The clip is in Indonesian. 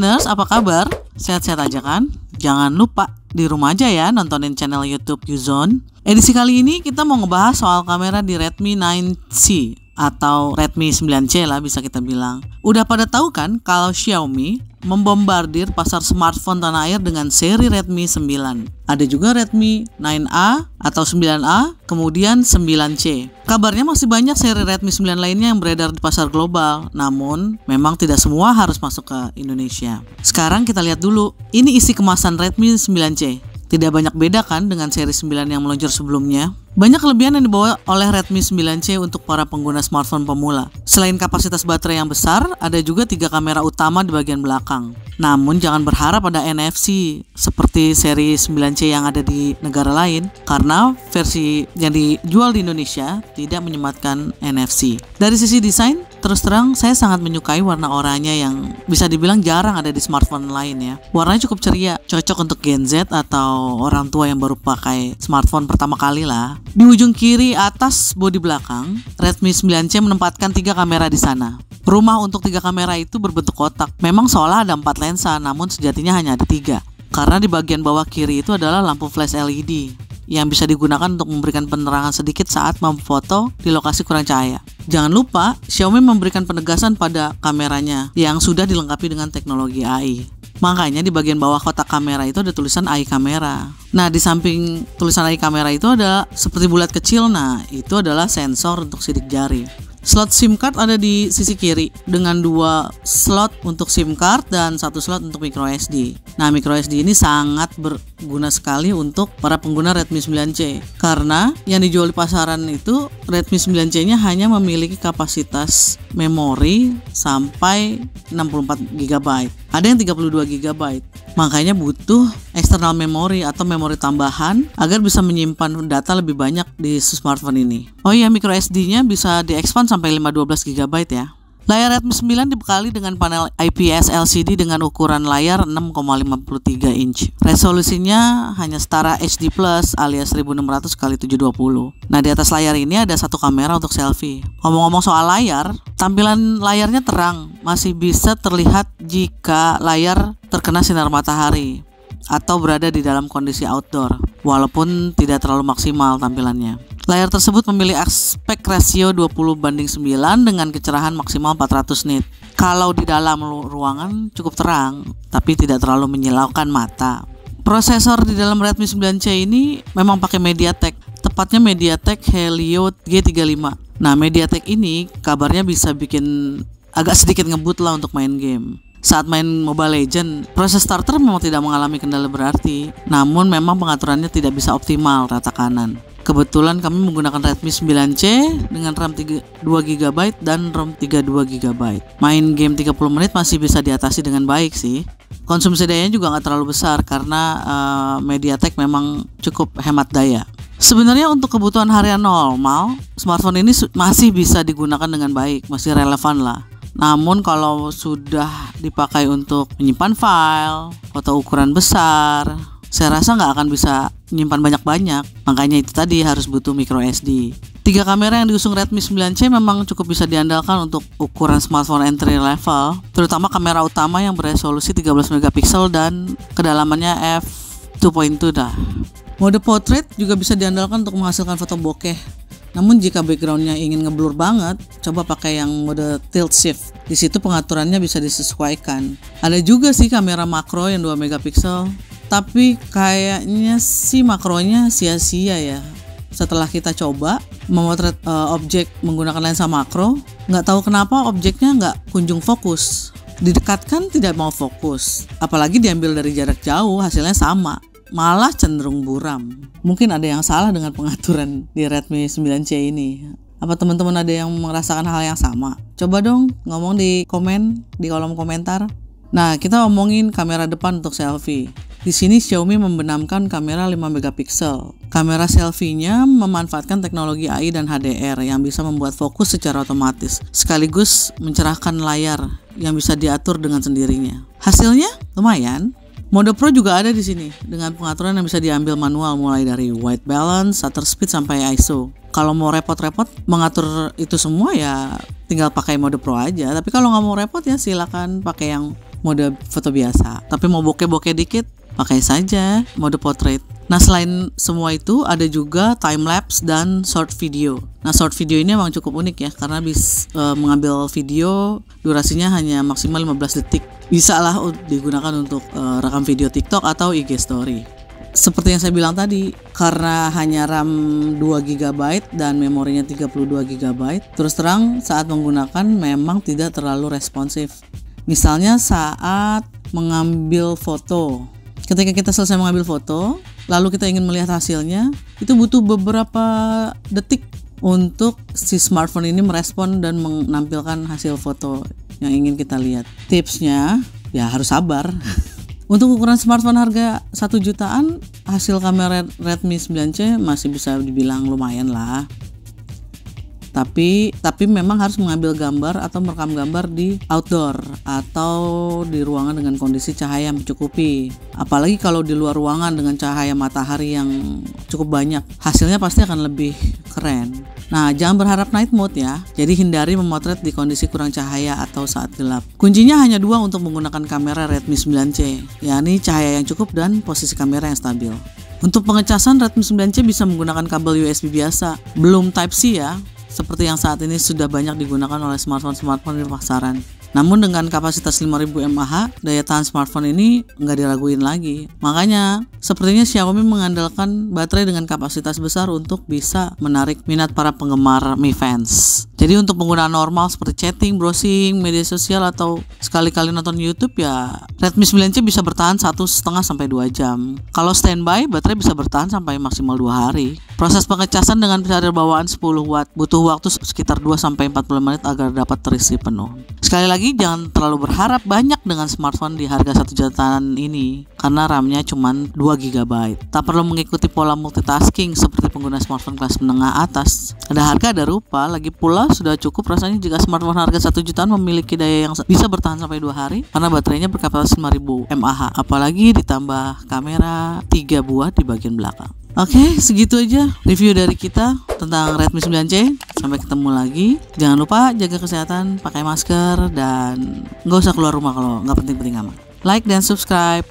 Uzoners, apa kabar? Sehat-sehat aja kan? Jangan lupa di rumah aja ya nontonin channel YouTube Uzone. Edisi kali ini kita mau ngebahas soal kamera di Redmi 9C atau Redmi 9C lah bisa kita bilang. Udah pada tahu kan kalau Xiaomi membombardir pasar smartphone tanah air dengan seri Redmi 9. Ada juga Redmi 9A atau 9A, kemudian 9C. Kabarnya masih banyak seri Redmi 9 lainnya yang beredar di pasar global. Namun, memang tidak semua harus masuk ke Indonesia. Sekarang kita lihat dulu, ini isi kemasan Redmi 9C. Tidak banyak beda kan dengan seri 9 yang meluncur sebelumnya. Banyak kelebihan yang dibawa oleh Redmi 9C untuk para pengguna smartphone pemula. Selain kapasitas baterai yang besar, ada juga 3 kamera utama di bagian belakang. Namun jangan berharap ada NFC seperti seri 9C yang ada di negara lain, karena versi yang dijual di Indonesia tidak menyematkan NFC. Dari sisi desain, terus terang saya sangat menyukai warna oranye yang bisa dibilang jarang ada di smartphone lain ya. Warnanya cukup ceria, cocok untuk Gen Z atau orang tua yang baru pakai smartphone pertama kali lah. Di ujung kiri atas bodi belakang, Redmi 9C menempatkan 3 kamera di sana. Rumah untuk 3 kamera itu berbentuk kotak. Memang seolah ada 4 lensa, namun sejatinya hanya ada 3. Karena di bagian bawah kiri itu adalah lampu flash LED yang bisa digunakan untuk memberikan penerangan sedikit saat memfoto di lokasi kurang cahaya. Jangan lupa, Xiaomi memberikan penegasan pada kameranya yang sudah dilengkapi dengan teknologi AI. Makanya di bagian bawah kotak kamera itu ada tulisan AI kamera. Nah, di samping tulisan AI kamera itu ada seperti bulat kecil. Nah, itu adalah sensor untuk sidik jari. Slot SIM card ada di sisi kiri dengan 2 slot untuk SIM card dan 1 slot untuk microSD. Nah, microSD ini sangat berguna sekali untuk para pengguna Redmi 9C karena yang dijual di pasaran itu Redmi 9C-nya hanya memiliki kapasitas memori sampai 64 GB. Ada yang 32 GB. Makanya butuh external memory atau memori tambahan agar bisa menyimpan data lebih banyak di smartphone ini. Oh iya, microSD-nya bisa diekspand sampai 512 GB ya. Layar Redmi 9 dibekali dengan panel IPS LCD dengan ukuran layar 6,53 inch. Resolusinya hanya setara HD Plus alias 1600 x 720. Nah, di atas layar ini ada 1 kamera untuk selfie. Ngomong-ngomong soal layar, tampilan layarnya terang, masih bisa terlihat jika layar terkena sinar matahari atau berada di dalam kondisi outdoor, walaupun tidak terlalu maksimal tampilannya. Layar tersebut memiliki aspek rasio 20:9 dengan kecerahan maksimal 400 nit. Kalau di dalam ruangan cukup terang, tapi tidak terlalu menyilaukan mata. Prosesor di dalam Redmi 9C ini memang pakai MediaTek, tepatnya MediaTek Helio G35. Nah, MediaTek ini kabarnya bisa bikin agak sedikit ngebut lah untuk main game. Saat main Mobile Legends, proses starter memang tidak mengalami kendala berarti, namun memang pengaturannya tidak bisa optimal rata kanan. Kebetulan kami menggunakan Redmi 9C dengan RAM 2 GB dan ROM 32 GB. Main game 30 menit masih bisa diatasi dengan baik sih. Konsumsi dayanya juga nggak terlalu besar karena MediaTek memang cukup hemat daya. Sebenarnya untuk kebutuhan harian normal, smartphone ini masih bisa digunakan dengan baik, masih relevan lah. Namun kalau sudah dipakai untuk menyimpan file, foto ukuran besar, saya rasa nggak akan bisa menyimpan banyak-banyak. Makanya itu tadi harus butuh microSD. 3 kamera yang diusung Redmi 9C memang cukup bisa diandalkan untuk ukuran smartphone entry level, terutama kamera utama yang beresolusi 13 megapiksel dan kedalamannya f2.2 dah. Mode portrait juga bisa diandalkan untuk menghasilkan foto bokeh. Namun jika backgroundnya ingin ngeblur banget, coba pakai yang mode tilt shift. Di situ pengaturannya bisa disesuaikan. Ada juga sih kamera makro yang 2 megapiksel, tapi kayaknya sih makronya sia-sia ya. Setelah kita coba memotret objek menggunakan lensa makro, nggak tahu kenapa objeknya nggak kunjung fokus. Didekatkan tidak mau fokus, apalagi diambil dari jarak jauh hasilnya sama, malah cenderung buram. Mungkin ada yang salah dengan pengaturan di Redmi 9C ini. Apa teman-teman ada yang merasakan hal yang sama? Coba dong ngomong di komen, di kolom komentar. Nah, kita ngomongin kamera depan untuk selfie. Di sini Xiaomi membenamkan kamera 5 megapiksel. Kamera selfie-nya memanfaatkan teknologi AI dan HDR yang bisa membuat fokus secara otomatis, sekaligus mencerahkan layar yang bisa diatur dengan sendirinya. Hasilnya lumayan. Mode Pro juga ada di sini dengan pengaturan yang bisa diambil manual mulai dari white balance, shutter speed sampai ISO. Kalau mau repot-repot mengatur itu semua ya tinggal pakai mode Pro aja. Tapi kalau nggak mau repot ya silakan pakai yang mode foto biasa. Tapi mau bokeh-bokeh dikit, pakai saja mode portrait. Nah, selain semua itu ada juga time lapse dan short video. Nah, short video ini emang cukup unik ya, karena bisa mengambil video durasinya hanya maksimal 15 detik. Bisa lah digunakan untuk rekam video TikTok atau IG story. Seperti yang saya bilang tadi, karena hanya RAM 2 GB dan memorinya 32 GB, terus terang saat menggunakan memang tidak terlalu responsif. Misalnya saat mengambil foto. Ketika kita selesai mengambil foto, lalu kita ingin melihat hasilnya, itu butuh beberapa detik untuk si smartphone ini merespon dan menampilkan hasil foto yang ingin kita lihat. Tipsnya, ya harus sabar. Untuk ukuran smartphone harga 1 jutaan, hasil kamera Redmi 9C masih bisa dibilang lumayan lah. Tapi memang harus mengambil gambar atau merekam gambar di outdoor atau di ruangan dengan kondisi cahaya yang mencukupi. Apalagi kalau di luar ruangan dengan cahaya matahari yang cukup banyak, hasilnya pasti akan lebih keren. Nah, jangan berharap night mode ya. Jadi hindari memotret di kondisi kurang cahaya atau saat gelap. Kuncinya hanya 2 untuk menggunakan kamera Redmi 9C, yakni cahaya yang cukup dan posisi kamera yang stabil. Untuk pengecasan, Redmi 9C bisa menggunakan kabel USB biasa, belum Type-C ya, seperti yang saat ini sudah banyak digunakan oleh smartphone di pasaran. Namun dengan kapasitas 5000 mAh, daya tahan smartphone ini nggak diraguin lagi. Makanya, sepertinya Xiaomi mengandalkan baterai dengan kapasitas besar untuk bisa menarik minat para penggemar Mi Fans. Jadi untuk penggunaan normal seperti chatting, browsing, media sosial, atau sekali-kali nonton YouTube ya, Redmi 9C bisa bertahan 1,5 sampai 2 jam. Kalau standby, baterai bisa bertahan sampai maksimal 2 hari. Proses pengecasan dengan charger bawaan 10 watt butuh waktu sekitar 2 sampai 40 menit agar dapat terisi penuh. Sekali lagi, jangan terlalu berharap banyak dengan smartphone di harga 1 jutaan ini, karena RAM-nya cuma 2 GB. Tak perlu mengikuti pola multitasking seperti pengguna smartphone kelas menengah atas. Ada harga ada rupa, lagi pula sudah cukup rasanya jika smartphone harga 1 jutaan memiliki daya yang bisa bertahan sampai 2 hari karena baterainya berkapasitas 5000 mAh, apalagi ditambah kamera 3 buah di bagian belakang. Oke, segitu aja review dari kita tentang Redmi 9C. Sampai ketemu lagi. Jangan lupa jaga kesehatan, pakai masker, dan nggak usah keluar rumah kalau nggak penting-penting amat. Like dan subscribe.